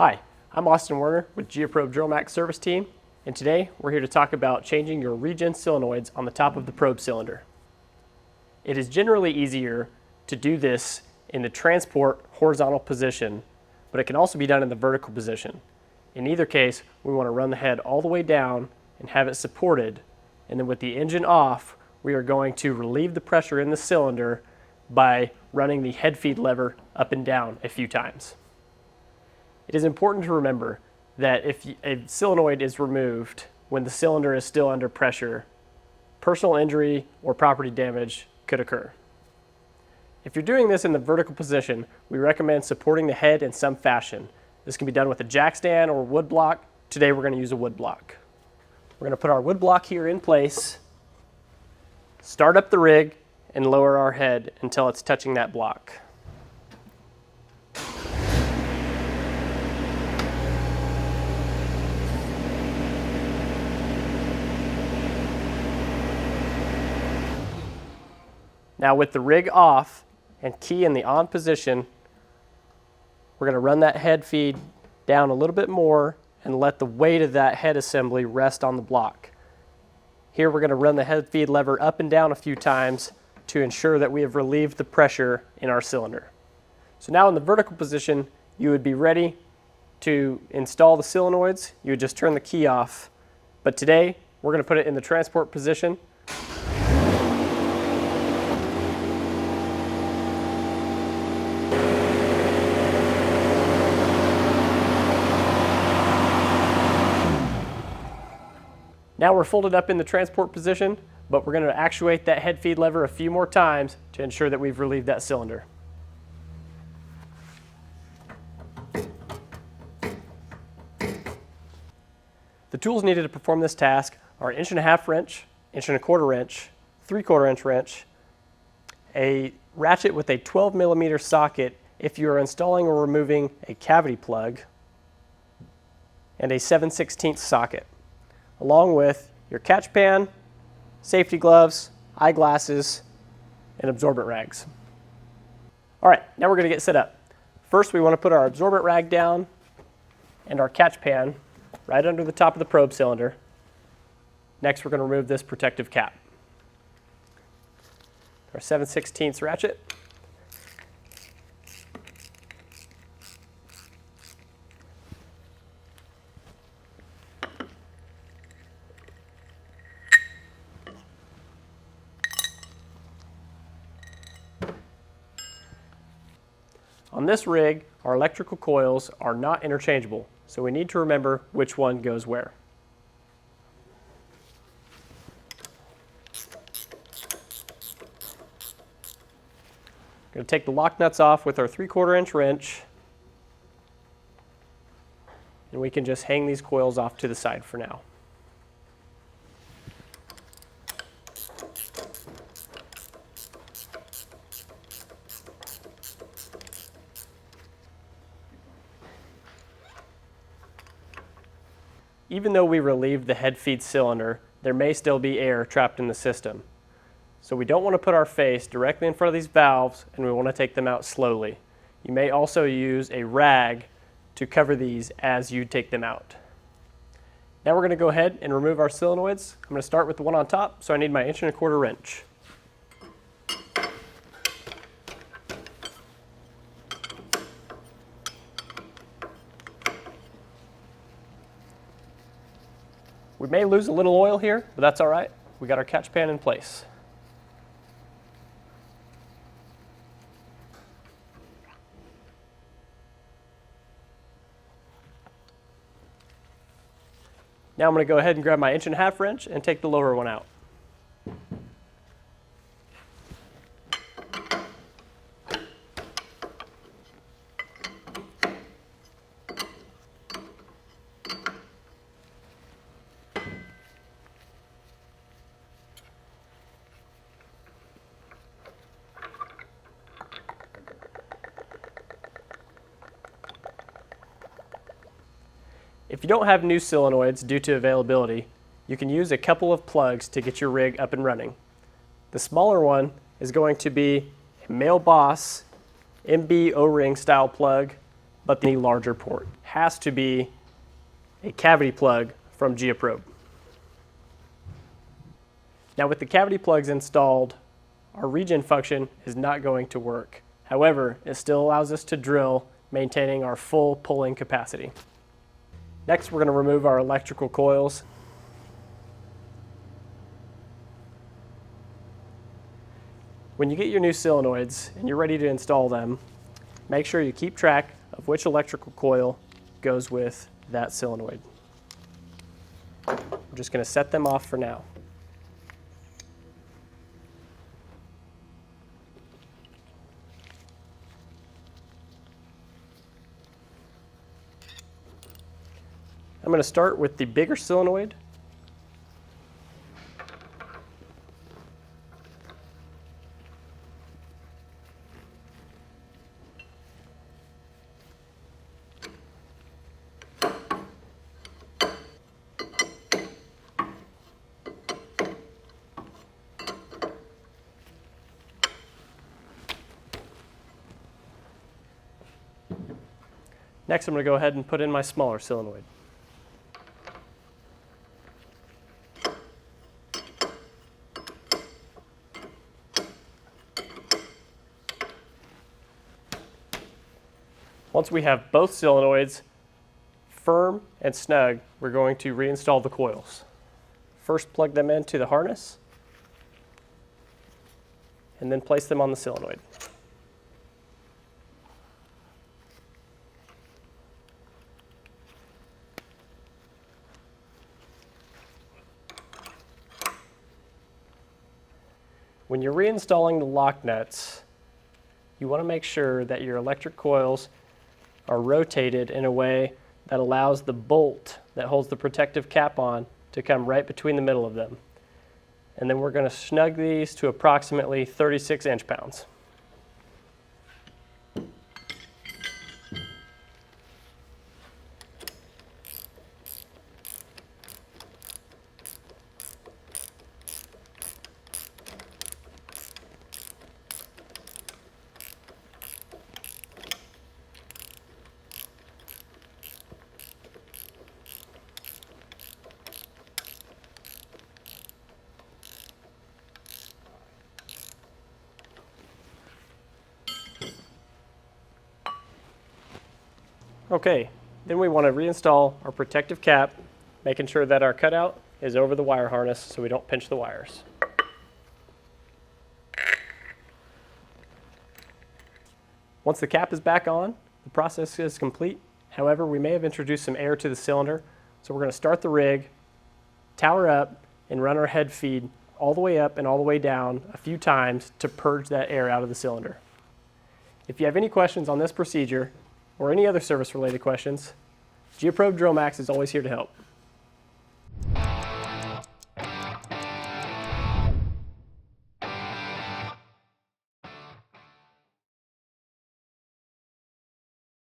Hi, I'm Austin Werner with Geoprobe DrillMax Service Team, and today we're here to talk about changing your Regen solenoids on the top of the probe cylinder. It is generally easier to do this in the transport horizontal position, but it can also be done in the vertical position. In either case, we want to run the head all the way down and have it supported, and then with the engine off, we are going to relieve the pressure in the cylinder by running the head feed lever up and down a few times. It is important to remember that if a solenoid is removed when the cylinder is still under pressure, personal injury or property damage could occur. If you're doing this in the vertical position, we recommend supporting the head in some fashion. This can be done with a jack stand or wood block. Today we're going to use a wood block. We're going to put our wood block here in place, start up the rig, and lower our head until it's touching that block. Now with the rig off and key in the on position, we're going to run that head feed down a little bit more and let the weight of that head assembly rest on the block. Here we're going to run the head feed lever up and down a few times to ensure that we have relieved the pressure in our cylinder. So now in the vertical position, you would be ready to install the solenoids. You would just turn the key off. But today, we're going to put it in the transport position. Now we're folded up in the transport position, but we're going to actuate that head feed lever a few more times to ensure that we've relieved that cylinder. The tools needed to perform this task are an 1.5 wrench, 1.25 wrench, 3/4 inch wrench, a ratchet with a 12mm socket if you are installing or removing a cavity plug, and a 7/16 socket, along with your catch pan, safety gloves, eyeglasses, and absorbent rags. All right, now we're going to get set up. First, we want to put our absorbent rag down and our catch pan right under the top of the probe cylinder. Next, we're going to remove this protective cap. Our 7/16 ratchet. On this rig, our electrical coils are not interchangeable, so we need to remember which one goes where. I'm going to take the lock nuts off with our 3/4 inch wrench, and we can just hang these coils off to the side for now. Even though we relieved the head feed cylinder, there may still be air trapped in the system. So we don't want to put our face directly in front of these valves, and we want to take them out slowly. You may also use a rag to cover these as you take them out. Now we're going to go ahead and remove our solenoids. I'm going to start with the one on top, so I need my 1.25 wrench. We may lose a little oil here, but that's all right. We got our catch pan in place. Now I'm going to go ahead and grab my 1.5 wrench and take the lower one out. If you don't have new solenoids due to availability, you can use a couple of plugs to get your rig up and running. The smaller one is going to be a Male Boss MB O-ring style plug, but the larger port has to be a cavity plug from Geoprobe. Now with the cavity plugs installed, our regen function is not going to work. However, it still allows us to drill, maintaining our full pulling capacity. Next, we're going to remove our electrical coils. When you get your new solenoids and you're ready to install them, make sure you keep track of which electrical coil goes with that solenoid. I'm just going to set them off for now. I'm going to start with the bigger solenoid. Next, I'm going to go ahead and put in my smaller solenoid. Once we have both solenoids firm and snug, we're going to reinstall the coils. First, plug them into the harness, and then place them on the solenoid. When you're reinstalling the lock nuts, you want to make sure that your electric coils are rotated in a way that allows the bolt that holds the protective cap on to come right between the middle of them. And then we're going to snug these to approximately 36 inch-pounds. Okay, then we want to reinstall our protective cap, making sure that our cutout is over the wire harness so we don't pinch the wires. Once the cap is back on, the process is complete. However, we may have introduced some air to the cylinder, so we're going to start the rig, tower up, and run our head feed all the way up and all the way down a few times to purge that air out of the cylinder. If you have any questions on this procedure, or any other service-related questions, Geoprobe Drill Max is always here to help.